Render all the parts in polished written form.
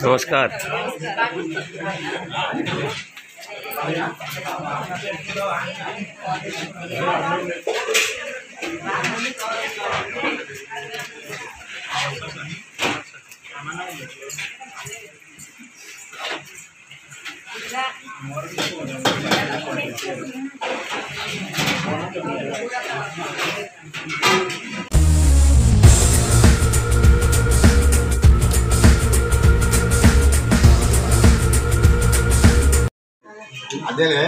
नमस्कार। అదేలే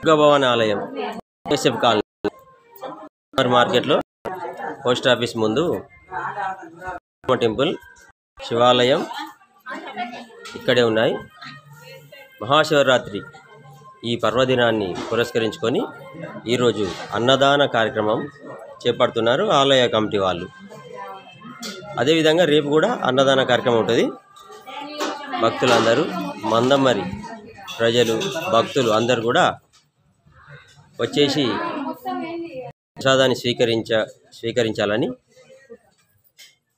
భవన్ ఆలయం కేశవ్ కాలనీ మార్కెట్లో పోస్ట్ ఆఫీస్ ముందు టెంపుల్ శివాలయం ఇక్కడే ఉన్నాయి. మహాశివరాత్రి ఈ పర్వదినాన్ని పురస్కరించుకొని ఈరోజు అన్నదాన కార్యక్రమం చేపడుతున్నారు ఆలయ కమిటీ వాళ్ళు. అదేవిధంగా రేపు కూడా అన్నదాన కార్యక్రమం ఉంటుంది. భక్తులందరూ మందమరి ప్రజలు భక్తులు అందరూ కూడా వచ్చేసి ప్రసాదాన్ని స్వీకరించాలని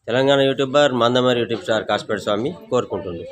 Telangana YouTuber Mandamarri YouTube star Kasipeta Swami కోరుకుంటున్నారు.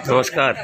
नमस्कार।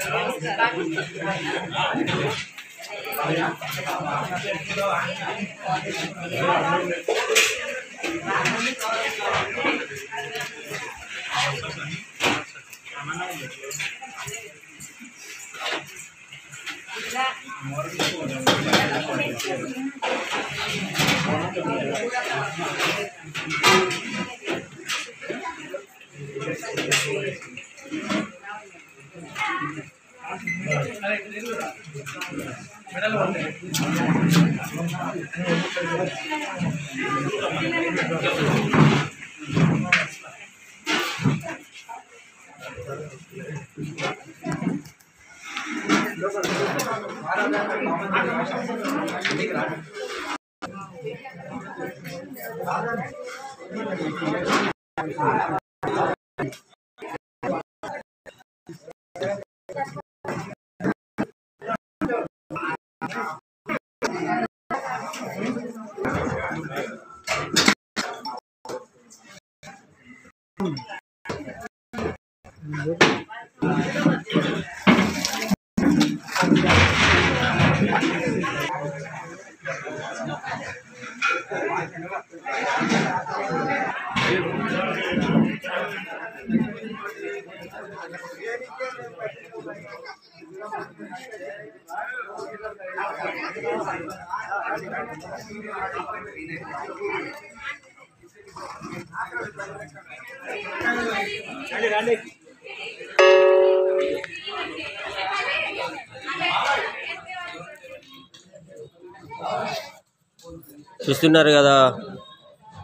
చూస్తున్నారు కదా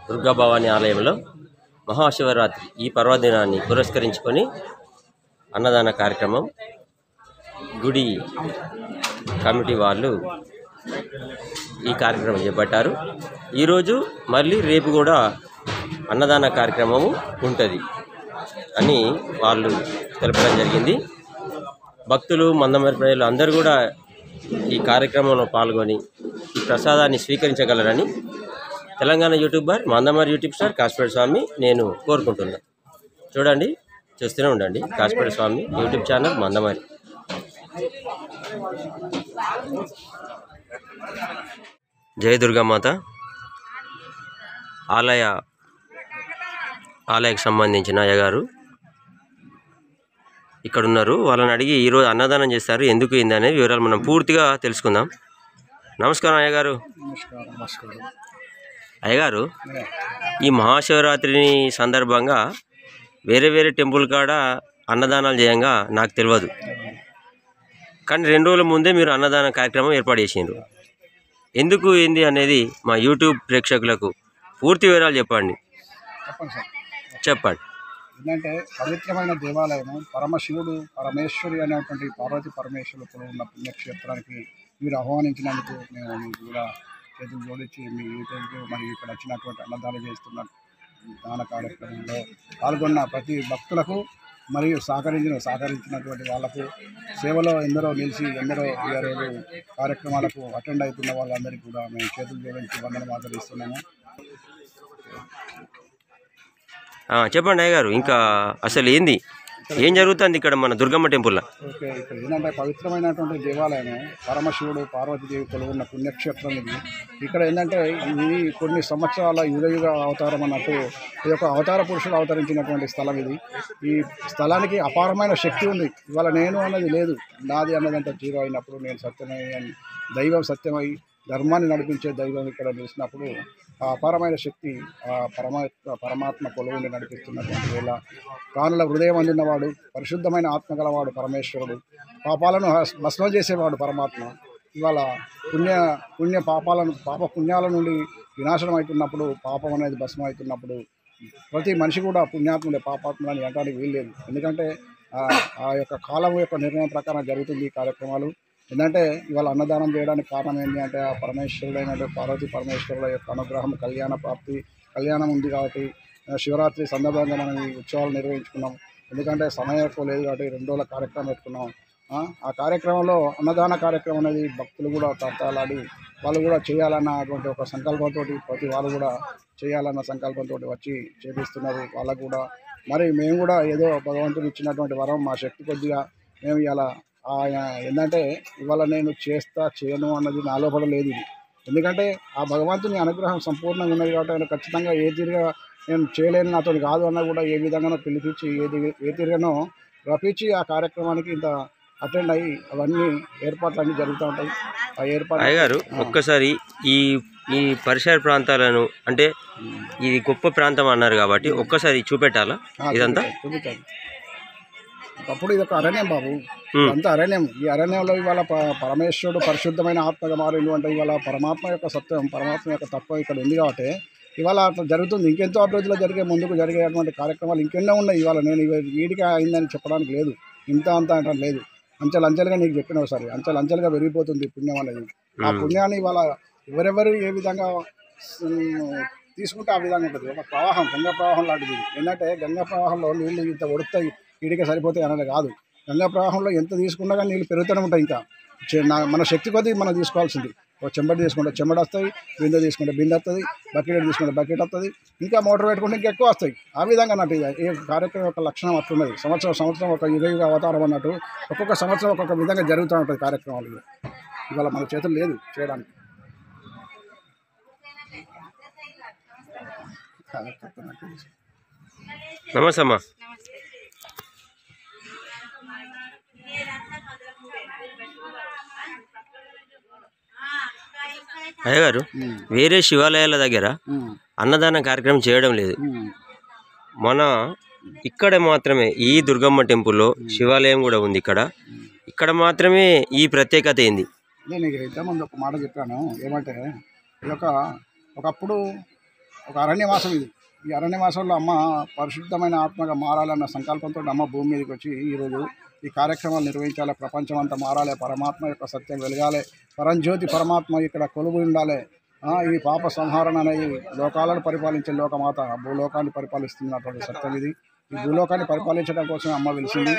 దుర్గా భవాని ఆలయంలో మహాశివరాత్రి ఈ పర్వదినాన్ని పురస్కరించుకొని అన్నదాన కార్యక్రమం గుడి కమిటీ వాళ్ళు ఈ కార్యక్రమం చేపట్టారు. ఈరోజు మళ్ళీ రేపు కూడా అన్నదాన కార్యక్రమము ఉంటుంది అని వాళ్ళు తెలపడం జరిగింది. భక్తులు మందమరి ప్రజలు అందరూ కూడా ఈ కార్యక్రమంలో పాల్గొని ఈ ప్రసాదాన్ని స్వీకరించగలరని Telangana YouTuber Mandamarri YouTube star Kasipeta Swami నేను కోరుకుంటున్నాను. చూడండి, చూస్తూనే ఉండండి. Kasipeta Swami YouTube channel Mandamarri. జయ దుర్గామాత ఆలయకు సంబంధించిన అయ్యగారు ఇక్కడ ఉన్నారు. వాళ్ళని అడిగి ఈరోజు అన్నదానం చేస్తారు, ఎందుకు అయింది అనే వివరాలు మనం పూర్తిగా తెలుసుకుందాం. నమస్కారం అయ్యగారు. అయ్యగారు, ఈ మహాశివరాత్రిని సందర్భంగా వేరే వేరే టెంపుల్ కాడ అన్నదానాలు చేయంగా నాకు తెలియదు, కానీ 2 రోజుల ముందే మీరు అన్నదాన కార్యక్రమం ఏర్పాటు చేసిండ్రు. ఎందుకు ఏంది అనేది మా యూట్యూబ్ ప్రేక్షకులకు పూర్తి వివరాలు చెప్పండి. చెప్పండి. ఏంటంటే పవిత్రమైన దేవాలయము పరమశివుడు పరమేశ్వరి అనేటువంటి పార్వతి పరమేశ్వరులు ఉన్న పుణ్యక్షేత్రానికి మీరు ఆహ్వానించినందుకు మేము మీకు కూడా చేతులు జోడించి మీ యూట్యూబ్కి మరియు ఇక్కడ వచ్చినటువంటి అన్నదానం చేస్తున్న దాన కార్యక్రమంలో పాల్గొన్న ప్రతి భక్తులకు మరియు సహకరించినటువంటి వాళ్లకు సేవలో ఎందరో నిలిచి ఎందరో ఈ రోజు కార్యక్రమాలకు అటెండ్ అవుతున్న వాళ్ళందరికీ కూడా మేము చేతులు జోడించి వందనం ఆచరిస్తున్నాము. చెప్పండి అయ్యగారు, ఇంకా అసలు ఏం జరుగుతుంది ఇక్కడ మన దుర్గమ్మ టెంపుల్లో? ఓకే, ఇక్కడ ఏంటంటే పవిత్రమైనటువంటి దేవాలయము పరమశివుడు పార్వతీదేవి కొలువున్న పుణ్యక్షేత్రం ఇది. ఇక్కడ ఏంటంటే ఇది కొన్ని సంవత్సరాల యుగ అవతారం అన్నట్టు ఈ యొక్క అవతార పురుషుడు అవతరించినటువంటి స్థలం ఇది. ఈ స్థలానికి అపారమైన శక్తి ఉంది. ఇవాళ నేను అన్నది లేదు, నాది అన్నదంతా జీరో అయినప్పుడు నేను సత్యమై దైవం సత్యమై ధర్మాన్ని నడిపించే దైవం ఇక్కడ నిలిచినప్పుడు ఆ అపారమైన శక్తి ఆ పరమాత్మ కొలువుని నడిపిస్తున్నటువంటి వేళ ప్రాణుల హృదయం అందినవాడు పరిశుద్ధమైన ఆత్మ గలవాడు పరమేశ్వరుడు, పాపాలను భస్మం చేసేవాడు పరమాత్మ. ఇవాళ పాప పుణ్యాల నుండి వినాశనం అవుతున్నప్పుడు, పాపం అనేది భస్మం అవుతున్నప్పుడు ప్రతి మనిషి కూడా పుణ్యాత్ముడే, పాపాత్ములని అనడానికి వీల్లేదు. ఎందుకంటే ఆ యొక్క కాలం యొక్క నిర్ణయం ప్రకారం జరుగుతుంది ఈ కార్యక్రమాలు. ఏంటంటే ఇవాళ అన్నదానం చేయడానికి కారణం ఏంటి అంటే ఆ పరమేశ్వరుడైన పార్వతీ పరమేశ్వరుల యొక్క అనుగ్రహం, కళ్యాణం ఉంది కాబట్టి శివరాత్రి సందర్భంగా మనం ఈ ఉత్సవాలు నిర్వహించుకున్నాం. ఎందుకంటే సమయం ఎక్కువ లేదు కాబట్టి 2 రోజుల కార్యక్రమం పెట్టుకున్నాం. ఆ కార్యక్రమంలో అన్నదాన కార్యక్రమం అనేది భక్తులు కూడా తాళాడి వాళ్ళు కూడా చేయాలన్నటువంటి ఒక సంకల్పంతో ప్రతి వాళ్ళు కూడా చేయాలన్న సంకల్పంతో వచ్చి చేపిస్తున్నారు. వాళ్ళకు కూడా మరి మేము కూడా ఏదో భగవంతుడు ఇచ్చినటువంటి వరం మా శక్తి కొద్దిగా మేము ఇలా ఏంటంటే ఇవాళ నేను చేయను అన్నది నా లోపల లేదు ఇది. ఎందుకంటే ఆ భగవంతుని అనుగ్రహం సంపూర్ణంగా ఉన్నది కాబట్టి ఆయన ఖచ్చితంగా ఏ తీరుగా నేను చేయలేను, నాతో కాదు అన్న కూడా ఏ విధంగానో పిలిపించి ఏ తీరుగానో రప్పించి ఆ కార్యక్రమానికి ఇంత అటెండ్ అయ్యి అవన్నీ ఏర్పాట్లు అన్నీ జరుగుతూ ఉంటాయి. ఆ ఏర్పాటు అయ్యగారు ఒక్కసారి ఈ పరిసర ప్రాంతాలను, అంటే ఇది గొప్ప ప్రాంతం అన్నారు కాబట్టి ఒక్కసారి చూపెట్టాలా ఇదంతా? చూపించాలి. ఒకప్పుడు ఇది ఒక అరణ్యం బాబు, అంతా అరణ్యం. ఈ అరణ్యంలో ఇవాళ పరమేశ్వరుడు పరిశుద్ధమైన ఆత్మగా మారిండు అంటే ఇవాళ పరమాత్మ యొక్క సత్యం, పరమాత్మ యొక్క తత్వం ఇక్కడ ఉంది కాబట్టి ఇవాళ అట్లా జరుగుతుంది. ఇంకెంతో అభివృద్ధిలో ముందుకు జరిగేటువంటి కార్యక్రమాలు ఇంకెన్నో ఉన్నాయి. ఇవాళ నేను వీడికి అయిందని చెప్పడానికి లేదు, ఇంత అంతా అంటే లేదు. అంచెలుగా నీకు చెప్పిన ఒకసారి అంచెలుగా పెరిగిపోతుంది పుణ్యం అనేది. ఆ పుణ్యాన్ని ఇవాళ ఎవరెవరు ఏ విధంగా తీసుకుంటే ఆ విధంగా ఉంటుంది. ఒక ప్రవాహం, గంగా ప్రవాహం లాంటిది. ఏంటంటే గంగా ప్రవాహంలో నీళ్ళు ఇంత ఒడుతాయి, వీడికి సరిపోతాయి అనేది కాదు. గంగా ప్రవాహంలో ఎంత తీసుకున్నా కానీ నీళ్ళు పెరుగుతూనే ఉంటాయి. ఇంకా మన శక్తి కొద్దీ మనం తీసుకోవాల్సింది. ఒక చెంబడి తీసుకుంటే చెంబడి వస్తాయి, బిందె తీసుకుంటే బిందె వస్తుంది, బకెట్ తీసుకుంటే బకెట్ వస్తుంది, ఇంకా మోటార్ పెట్టుకుంటే ఇంకా ఎక్కువ వస్తాయి. ఆ విధంగా అన్నట్టు ఈ కార్యక్రమం యొక్క లక్షణం అట్లున్నది. సంవత్సరం ఒక యుగ అవతారం అన్నట్టు ఒక్కొక్క సంవత్సరం ఒక్కొక్క విధంగా జరుగుతూ ఉంటుంది కార్యక్రమాలు. ఇవాళ మన చేతులు లేదు చేయడానికి. నమస్తే అమ్మా. అయ్యగారు, వేరే శివాలయాల దగ్గర అన్నదాన కార్యక్రమం చేయడం లేదు. మన ఇక్కడ మాత్రమే ఈ దుర్గమ్మ టెంపుల్లో శివాలయం కూడా ఉంది. ఇక్కడ మాత్రమే ఈ ప్రత్యేకత ఏంది? నేను ఇంతకుముందు ఒక మాట చెప్పాను. ఏమంటే ఇది ఒకప్పుడు ఒక అరణ్యవాసం. ఇది ఈ అరణ్యవాసంలో అమ్మ పరిశుద్ధమైన ఆత్మగా మారాలన్న సంకల్పంతో అమ్మ భూమి మీదకి వచ్చి ఈరోజు ఈ కార్యక్రమాలు నిర్వహించాలి. ప్రపంచం అంతా మారాలి, పరమాత్మ యొక్క సత్యం వెలగాలి, పరంజ్యోతి పరమాత్మ ఇక్కడ కొలువు ఉండాలి. ఈ పాప సంహారణ అనేది లోకాలను పరిపాలించే లోకమాత భూలోకాన్ని పరిపాలిస్తున్నటువంటి సత్యం ఇది. ఈ భూలోకాన్ని పరిపాలించడం కోసం అమ్మ వెలిసింది.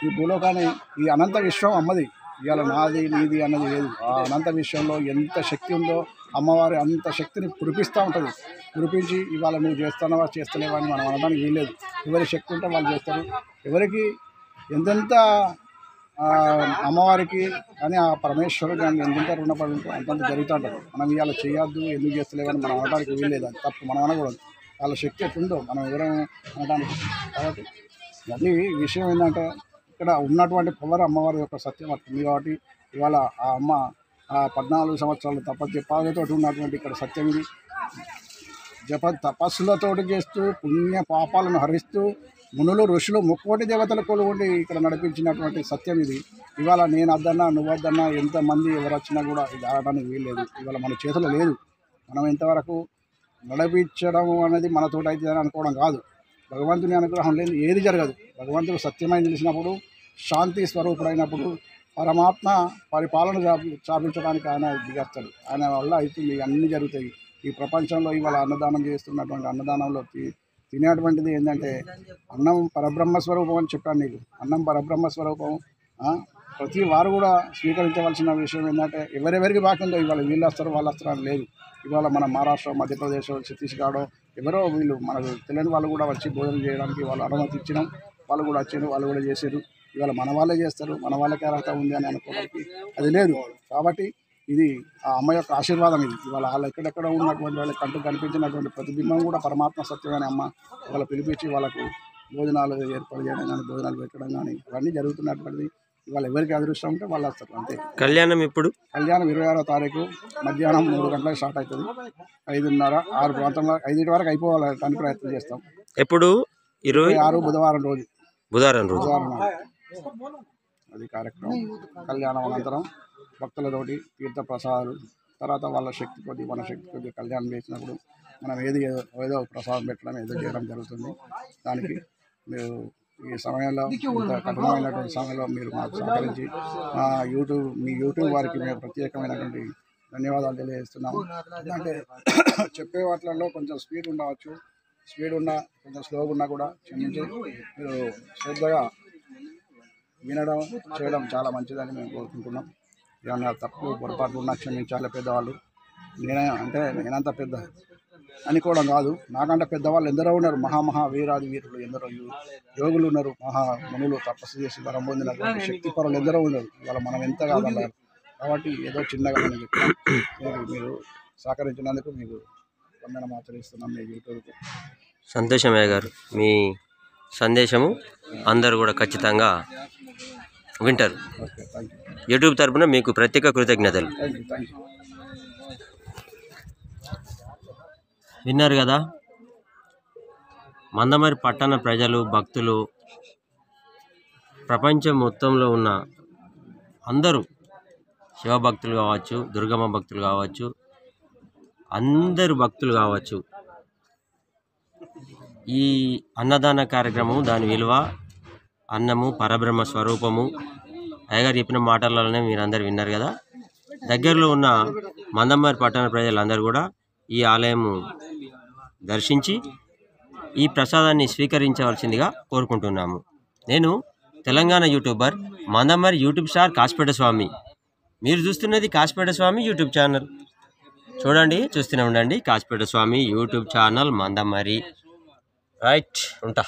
ఈ భూలోకాన్ని, ఈ అనంత విశ్వం అమ్మది. ఇవాళ నాది నీది అన్నది లేదు. ఆ అనంత విశ్వంలో ఎంత శక్తి ఉందో అమ్మవారి అంత శక్తిని కురిపిస్తూ ఉంటుంది. కురిపించి ఇవాళ నువ్వు చేస్తున్నావా చేస్తలేవా అని మనం అనడానికి వీల్లేదు. ఎవరి శక్తి ఉంటే వాళ్ళు చేస్తారు. ఎవరికి ఎంతెంత అమ్మవారికి కానీ ఆ పరమేశ్వరుడు కానీ ఎంతెంత రుణపడి ఉంటే అంతంత జరుగుతూ ఉంటుంది. మనం ఇవాళ చేయొద్దు ఎందుకు చేస్తలేవని మనం అనడానికి వీల్లేదు. అది తప్పు, మనం అనకూడదు. వాళ్ళ శక్తి ఎట్లుందో మనం ఎవరైనా అనడానికి. కాబట్టి అది విషయం ఏంటంటే ఇక్కడ ఉన్నటువంటి పవర్ అమ్మవారి యొక్క సత్యం అట్టుంది. కాబట్టి ఇవాళ ఆ అమ్మ 14 సంవత్సరాలు తపస్సుతో ఉన్నటువంటి ఇక్కడ సత్యం ఇది. తపస్సులతో చేస్తూ పుణ్య పాపాలను హరిస్తూ మునులు ఋషులు ముక్కోటి దేవతల కొలువుండి ఇక్కడ నడిపించినటువంటి సత్యం ఇది. ఇవాళ నేను వద్దన్నా నువ్వు వద్దన్నా ఎంతమంది ఎవరు వచ్చినా కూడా ఇది ఆడడానికి వీల్లేదు. ఇవాళ మన చేతిలో లేదు. మనం ఎంతవరకు నడిపించడం అనేది మనతోటి అయితే అని అనుకోవడం కాదు. భగవంతుని అనుగ్రహం లేదు ఏది జరగదు. భగవంతుడు సత్యమై తెలిసినప్పుడు, శాంతి స్వరూపుడైనప్పుడు పరమాత్మ పరిపాలన చాపించడానికి ఆయన దిగస్తాడు. ఆయన వల్ల అవుతుంది, అన్నీ జరుగుతాయి. ఈ ప్రపంచంలో ఇవాళ అన్నదానం చేస్తున్నటువంటి అన్నదానంలో తినేటువంటిది ఏంటంటే అన్నం పరబ్రహ్మ స్వరూపం అని చెప్పాను నీకు. అన్నం పరబ్రహ్మ స్వరూపం. ప్రతి వారు కూడా స్వీకరించవలసిన విషయం ఏంటంటే ఎవరెవరికి బాగుందో ఇవాళ వీళ్ళు వస్తారు వాళ్ళు వస్తారు అని లేదు. ఇవాళ మన మహారాష్ట్ర, మధ్యప్రదేశ్, ఛత్తీస్గఢ్ ఎవరో వీళ్ళు మనకు తెలియని వాళ్ళు కూడా వచ్చి భోజనం చేయడానికి వాళ్ళు అనుమతి ఇచ్చినాం. వాళ్ళు కూడా వచ్చారు, వాళ్ళు కూడా చేశారు. ఇవాళ మన వాళ్ళే చేస్తారు, మన వాళ్ళకి అర్హత ఉంది అని అనుకోవడానికి అది లేదు. కాబట్టి ఇది ఆ అమ్మ యొక్క ఆశీర్వాదం. ఇది ఇవాళ వాళ్ళు ఎక్కడెక్కడ ఉన్నటువంటి వాళ్ళకి కంటూ కనిపించినటువంటి ప్రతిబింబం కూడా పరమాత్మ సత్యమైన అమ్మ వాళ్ళ పిలిపించి వాళ్ళకు భోజనాలు ఏర్పాటు చేయడం కానీ, భోజనాలు పెట్టడం కానీ అవన్నీ జరుగుతున్నటువంటిది. ఇవాళ ఎవరికి అదృష్టం ఉంటే వాళ్ళు వస్తారు అంతే. కళ్యాణం ఎప్పుడు? కళ్యాణం 26వ తారీఖు మధ్యాహ్నం 3 గంటలకు స్టార్ట్ అవుతుంది. 5:30, 6 ప్రాంతంలో 5 వరకు అయిపోవాలని ప్రయత్నం చేస్తాం. ఎప్పుడు? 26 బుధవారం రోజు. బుధవారం అది కార్యక్రమం. కళ్యాణం అనంతరం భక్తులతోటి తీర్థ ప్రసాదాలు, తర్వాత వాళ్ళ శక్తి కొద్ది మన శక్తి కొద్ది కళ్యాణం చేసినప్పుడు మనం ఏదో ప్రసాదం పెట్టడం ఏదో చేయడం జరుగుతుంది. దానికి మీరు ఈ సమయంలో ఇంత కఠినమైనటువంటి సమయంలో మీరు మాకు సహకరించి మీ యూట్యూబ్ వారికి మేము ప్రత్యేకమైనటువంటి ధన్యవాదాలు తెలియజేస్తున్నాము. ఎందుకంటే చెప్పే వాటిల్లో కొంచెం స్పీడ్ ఉండవచ్చు, స్పీడ్ ఉన్నా కొంచెం స్లోగా ఉన్నా కూడా క్షమించి మీరు శ్రద్ధగా వినడం చేయడం చాలా మంచిదని మేము కోరుకుంటున్నాం. ఏమన్నా తప్పు పొరపాటు ఉన్నా క్షమించాలి. పెద్దవాళ్ళు నేనంత పెద్ద అనుకోవడం కాదు. నాకంటే పెద్దవాళ్ళు ఎందరో ఉన్నారు, మహా వీరాది వీరులు ఎందరో యోగులు ఉన్నారు, మునులు తపస్సు చేసి వరం పొందినటువంటి శక్తి పరులు ఎందరో ఉన్నారు. ఇవాళ మనం ఎంత కాదన్నారు. కాబట్టి ఏదో చిన్నగా నేను చెప్పాను. మీరు సహకరించినందుకు మీకు వందనం ఆచరిస్తున్నాం మీ యూట్యూబ్కి. సంతోషమయ్య గారు, మీ సందేశము అందరూ కూడా ఖచ్చితంగా వింటారు. Okay, thank you. యూట్యూబ్ తరపున మీకు ప్రత్యేక కృతజ్ఞతలు. Thank you. విన్నారు కదా, మందమరి పట్టణ ప్రజలు, భక్తులు, ప్రపంచం మొత్తంలో ఉన్న అందరూ శివభక్తులు కావచ్చు, దుర్గమ్మ భక్తులు కావచ్చు, అందరు భక్తులు కావచ్చు, ఈ అన్నదాన కార్యక్రమం దాని విలువ, అన్నము పరబ్రహ్మ స్వరూపము అయ్యగారు చెప్పిన మాటలలోనే మీరు అందరు విన్నారు కదా. దగ్గరలో ఉన్న మందమరి పట్టణ ప్రజలందరూ కూడా ఈ ఆలయము దర్శించి ఈ ప్రసాదాన్ని స్వీకరించవలసిందిగా కోరుకుంటున్నాము. నేను Telangana YouTuber Mandamarri YouTube star Kasipeta Swami. మీరు చూస్తున్నది కాసిపేట స్వామి యూట్యూబ్ ఛానల్. చూడండి, చూస్తూనే ఉండండి. Kasipeta Swami YouTube channel Mandamarri. Right, ఉంటా.